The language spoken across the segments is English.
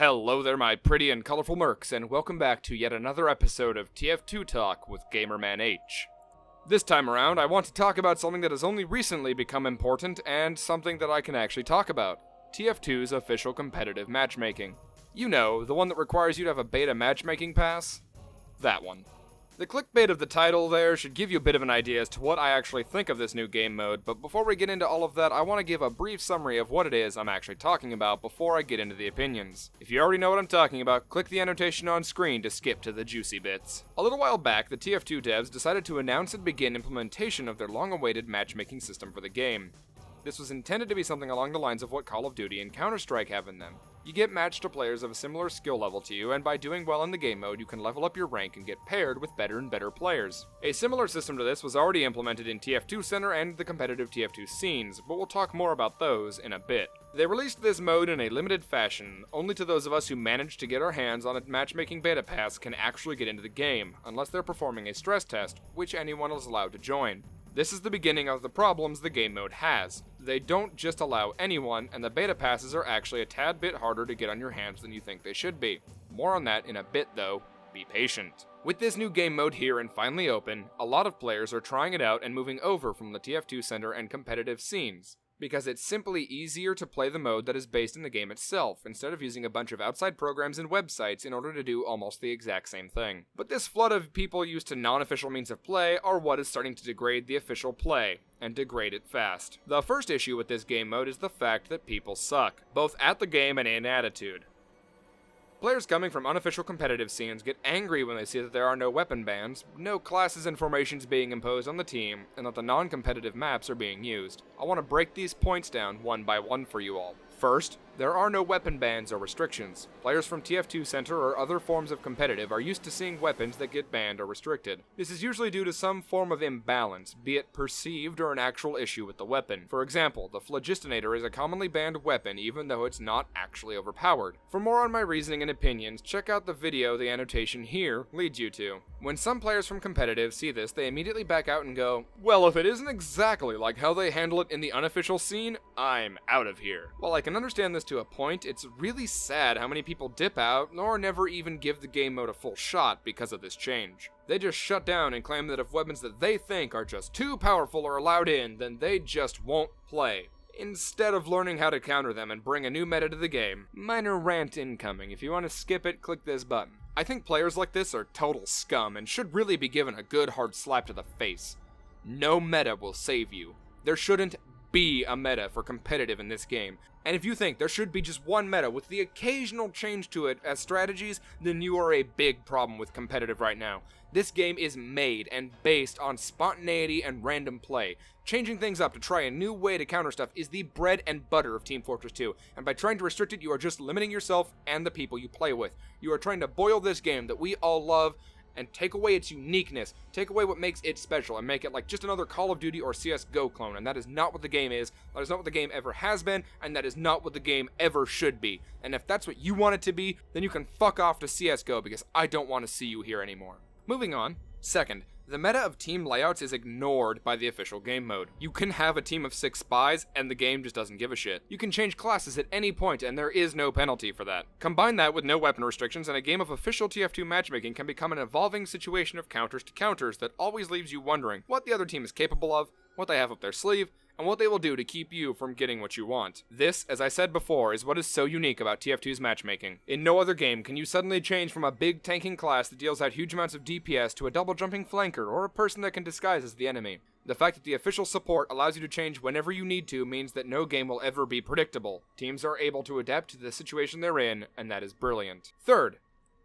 Hello there, my pretty and colorful mercs, and welcome back to yet another episode of TF2 Talk with Gamerman H. This time around, I want to talk about something that has only recently become important, and something that I can actually talk about. TF2's official competitive matchmaking. You know, the one that requires you to have a beta matchmaking pass? That one. The clickbait of the title there should give you a bit of an idea as to what I actually think of this new game mode, but before we get into all of that, I want to give a brief summary of what it is I'm actually talking about before I get into the opinions. If you already know what I'm talking about, click the annotation on screen to skip to the juicy bits. A little while back, the TF2 devs decided to announce and begin implementation of their long-awaited matchmaking system for the game. This was intended to be something along the lines of what Call of Duty and Counter-Strike have in them. You get matched to players of a similar skill level to you, and by doing well in the game mode, you can level up your rank and get paired with better and better players. A similar system to this was already implemented in TF2 Center and the competitive TF2 scenes, but we'll talk more about those in a bit. They released this mode in a limited fashion. Only to those of us who managed to get our hands on a matchmaking beta pass can actually get into the game, unless they're performing a stress test, which anyone is allowed to join. This is the beginning of the problems the game mode has. They don't just allow anyone, and the beta passes are actually a tad bit harder to get on your hands than you think they should be. More on that in a bit though. Be patient. With this new game mode here and finally open, a lot of players are trying it out and moving over from the TF2 Center and competitive scenes, because it's simply easier to play the mode that is based in the game itself, instead of using a bunch of outside programs and websites in order to do almost the exact same thing. But this flood of people used to non-official means of play are what is starting to degrade the official play, and degrade it fast. The first issue with this game mode is the fact that people suck, both at the game and in attitude. Players coming from unofficial competitive scenes get angry when they see that there are no weapon bans, no classes and formations being imposed on the team, and that the non-competitive maps are being used. I want to break these points down one by one for you all. First, there are no weapon bans or restrictions. Players from TF2 Center or other forms of competitive are used to seeing weapons that get banned or restricted. This is usually due to some form of imbalance, be it perceived or an actual issue with the weapon. For example, the Phlogistinator is a commonly banned weapon even though it's not actually overpowered. For more on my reasoning and opinions, check out the video the annotation here leads you to. When some players from competitive see this, they immediately back out and go, well, if it isn't exactly like how they handle it in the unofficial scene, I'm out of here. While I can understand this to a point, it's really sad how many people dip out or never even give the game mode a full shot because of this change. They just shut down and claim that if weapons that they think are just too powerful are allowed in, then they just won't play, instead of learning how to counter them and bring a new meta to the game. Minor rant incoming. If you want to skip it, click this button. I think players like this are total scum and should really be given a good hard slap to the face. No meta will save you. There shouldn't be a meta for competitive in this game. And if you think there should be just one meta with the occasional change to it as strategies, then you are a big problem with competitive right now. This game is made and based on spontaneity and random play. Changing things up to try a new way to counter stuff is the bread and butter of Team Fortress 2, and by trying to restrict it, you are just limiting yourself and the people you play with. You are trying to boil this game that we all love and take away its uniqueness, take away what makes it special, and make it like just another Call of Duty or CSGO clone, and that is not what the game is, that is not what the game ever has been, and that is not what the game ever should be. And if that's what you want it to be, then you can fuck off to CSGO, because I don't want to see you here anymore. Moving on. Second, the meta of team layouts is ignored by the official game mode. You can have a team of 6 spies, and the game just doesn't give a shit. You can change classes at any point, and there is no penalty for that. Combine that with no weapon restrictions, and a game of official TF2 matchmaking can become an evolving situation of counters to counters that always leaves you wondering what the other team is capable of, what they have up their sleeve, and what they will do to keep you from getting what you want. This, as I said before, is what is so unique about TF2's matchmaking. In no other game can you suddenly change from a big tanking class that deals out huge amounts of DPS to a double jumping flanker or a person that can disguise as the enemy. The fact that the official support allows you to change whenever you need to means that no game will ever be predictable. Teams are able to adapt to the situation they're in, and that is brilliant. Third,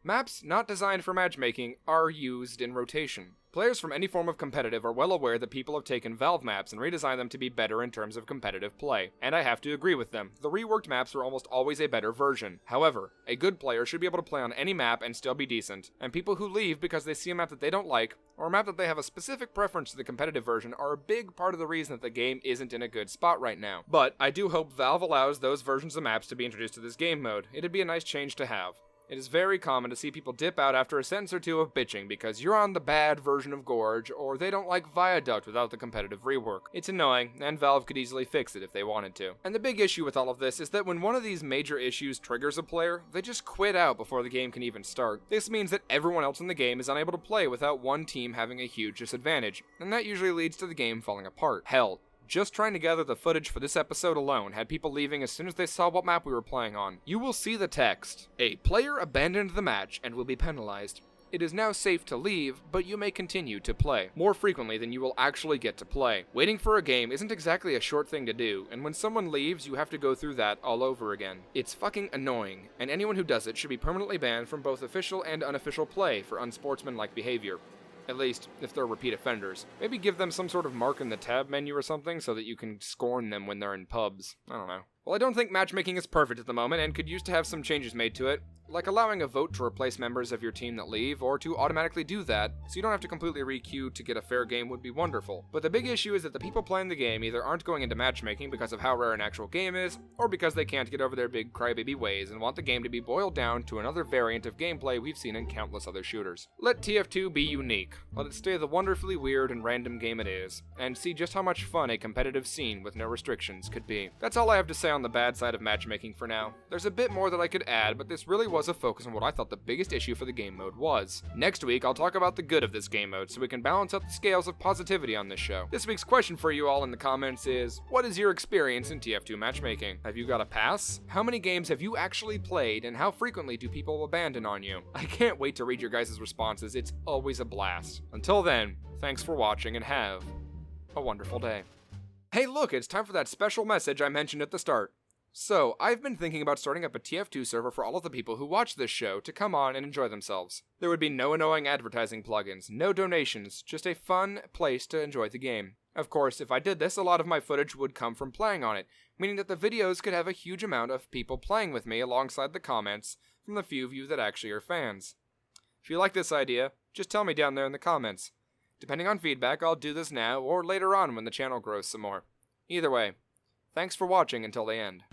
maps not designed for matchmaking are used in rotation. Players from any form of competitive are well aware that people have taken Valve maps and redesigned them to be better in terms of competitive play, and I have to agree with them. The reworked maps are almost always a better version. However, a good player should be able to play on any map and still be decent, and people who leave because they see a map that they don't like, or a map that they have a specific preference to the competitive version, are a big part of the reason that the game isn't in a good spot right now. But I do hope Valve allows those versions of maps to be introduced to this game mode. It'd be a nice change to have. It is very common to see people dip out after a sentence or two of bitching because you're on the bad version of Gorge, or they don't like Viaduct without the competitive rework. It's annoying, and Valve could easily fix it if they wanted to. And the big issue with all of this is that when one of these major issues triggers a player, they just quit out before the game can even start. This means that everyone else in the game is unable to play without one team having a huge disadvantage, and that usually leads to the game falling apart. Hell, just trying to gather the footage for this episode alone had people leaving as soon as they saw what map we were playing on. You will see the text. A player abandoned the match and will be penalized. It is now safe to leave, but you may continue to play, more frequently than you will actually get to play. Waiting for a game isn't exactly a short thing to do, and when someone leaves, you have to go through that all over again. It's fucking annoying, and anyone who does it should be permanently banned from both official and unofficial play for unsportsmanlike behavior. At least, if they're repeat offenders. Maybe give them some sort of mark in the tab menu or something so that you can scorn them when they're in pubs. I don't know. Well, I don't think matchmaking is perfect at the moment and could use to have some changes made to it, like allowing a vote to replace members of your team that leave, or to automatically do that, so you don't have to completely re-queue to get a fair game would be wonderful. But the big issue is that the people playing the game either aren't going into matchmaking because of how rare an actual game is, or because they can't get over their big crybaby ways and want the game to be boiled down to another variant of gameplay we've seen in countless other shooters. Let TF2 be unique. Let it stay the wonderfully weird and random game it is, and see just how much fun a competitive scene with no restrictions could be. That's all I have to say on the bad side of matchmaking for now. There's a bit more that I could add, but this really was a focus on what I thought the biggest issue for the game mode was. Next week, I'll talk about the good of this game mode so we can balance out the scales of positivity on this show. This week's question for you all in the comments is, what is your experience in TF2 matchmaking? Have you got a pass? How many games have you actually played, and how frequently do people abandon on you? I can't wait to read your guys' responses. It's always a blast. Until then, thanks for watching and have a wonderful day. Hey look, it's time for that special message I mentioned at the start. So, I've been thinking about starting up a TF2 server for all of the people who watch this show to come on and enjoy themselves. There would be no annoying advertising plugins, no donations, just a fun place to enjoy the game. Of course, if I did this, a lot of my footage would come from playing on it, meaning that the videos could have a huge amount of people playing with me alongside the comments from the few of you that actually are fans. If you like this idea, just tell me down there in the comments. Depending on feedback, I'll do this now or later on when the channel grows some more. Either way, thanks for watching until the end.